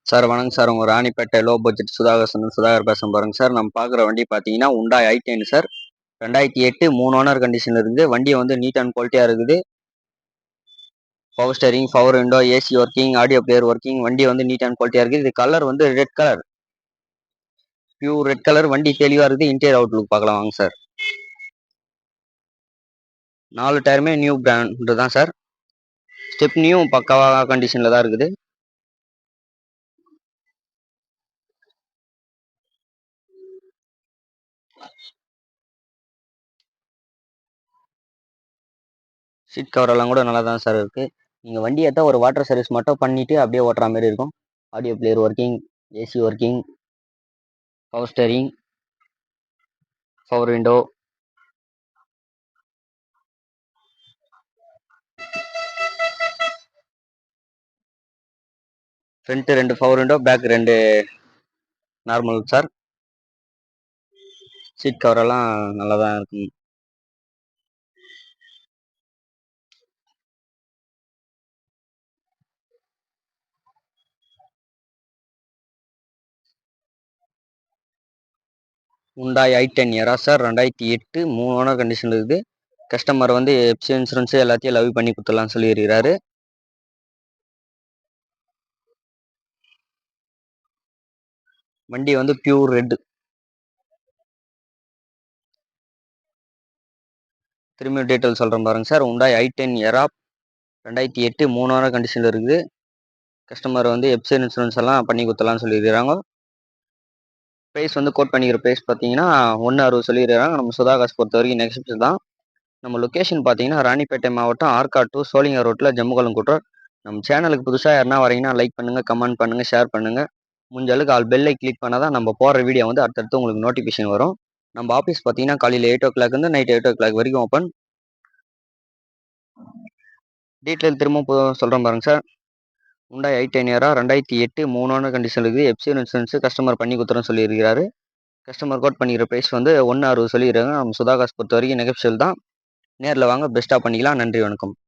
Sir வணக்கம் sir. உங்கள் Ranipet low budget Sudhakar பேச பாருங்க சார். நம்ம பார்க்குற வண்டி பார்த்தீங்கன்னா உண்டாய் i10 சார். 2008 3 ஓனர் கண்டிஷனில் இருக்குது. வண்டி வந்து நீட் அண்ட் குவாலிட்டியாக இருக்குது. Power steering, power window, AC working, audio player working. வண்டி வந்து நீட் அண்ட் குவாலிட்டியாக இருக்குது. இது கலர் வந்து red colour, pure red colour. வண்டி தெளிவாக இருக்குது. இன்டீரியர் அவுட்லுக் பார்க்கலாம் வாங்க சார். 4 டயருமே நியூ பிராண்டு தான் சார். ஸ்டெப்னியும் பக்காவாக கண்டிஷனில் தான் இருக்குது. சீட் கவர் எல்லாம் கூட நல்லா தான் சார் இருக்குது. நீங்கள் வண்டி ஏற்ற ஒரு வாட்டர் சர்வீஸ் மட்டும் பண்ணிவிட்டு அப்படியே ஓட்டுற மாதிரி இருக்கும். Audio player working, AC working, power steering, power window. Front 2 power window, back 2 normal sir. Seat cover எல்லாம் நல்லா தான் இருக்கும். Hyundai i10 Era sir. 2008 3 owner condition இருக்குது. கஸ்டமர் வந்து எப்சி இன்சூரன்ஸ் எல்லாத்தையும் லவ் பண்ணி கொடுத்துடலாம்னு சொல்லியிருக்கிறாரு. வண்டி வந்து பியூர் ரெட். திரும்பி டீட்டெயில் சொல்கிறேன் பாருங்க சார். உண்டாய் i10 எரா 2008 3 ஓனர் கண்டிஷனில் இருக்குது. கஸ்டமர் வந்து எப்சி இன்சூரன்ஸ் எல்லாம் பண்ணி கொடுத்துடலாம்னு சொல்லியிருக்கிறாங்க. ப்ரைஸ் வந்து கோட் பண்ணிக்கிற ப்ரைஸ் பார்த்தீங்கன்னா 1.60 சொல்லியிருக்கிறாங்க. நம்ம சுதாகாஸ் பொறுத்த வரைக்கும் நெக்ஸ்ட் தான். நம்ம லொக்கேஷன் பார்த்தீங்கன்னா ராணிப்பேட்டை மாவட்டம் ஆற்காடு டு சோழிங்கர் ரோட்டில் ஜம்முகலங்குட்ரோட். நம்ம சேனலுக்கு புதுசாக யாருன்னா வரீங்கன்னா லைக் பண்ணுங்கள், கமெண்ட் பண்ணுங்கள், ஷேர் பண்ணுங்கள். முடிஞ்ச அளவுக்கு பெல்லை கிளிக் பண்ணால் தான் நம்ம போடுற வீடியோ வந்து அடுத்தடுத்து உங்களுக்கு நோட்டிஃபிகேஷன் வரும். நம்ம ஆஃபீஸ் பார்த்தீங்கன்னா காலையில் 8 o'clock இருந்து நைட் 8 o'clock வரைக்கும் ஓப்பன். டீட்டெயில் திரும்ப சொல்கிறேன் பாருங்க சார். உண்டாய் i10 எரா 2008 3 ஓனர் கண்டிஷன் இருக்குது. எப்சி இன்சூரன்ஸ் கஸ்டமர் பண்ணி கொடுத்துறேன்னு சொல்லியிருக்கிறாரு. கஸ்டமர் கோட் பண்ணிக்கிற ப்ரைஸ் வந்து 1.60 சொல்லிடுறாங்க. நம்ம சுதாகாஸ் பொறுத்த வரைக்கும் நெகோஷியல் தான். நேரில் வாங்க, பெஸ்ட்டாக பண்ணிக்கலாம். நன்றி, வணக்கம்.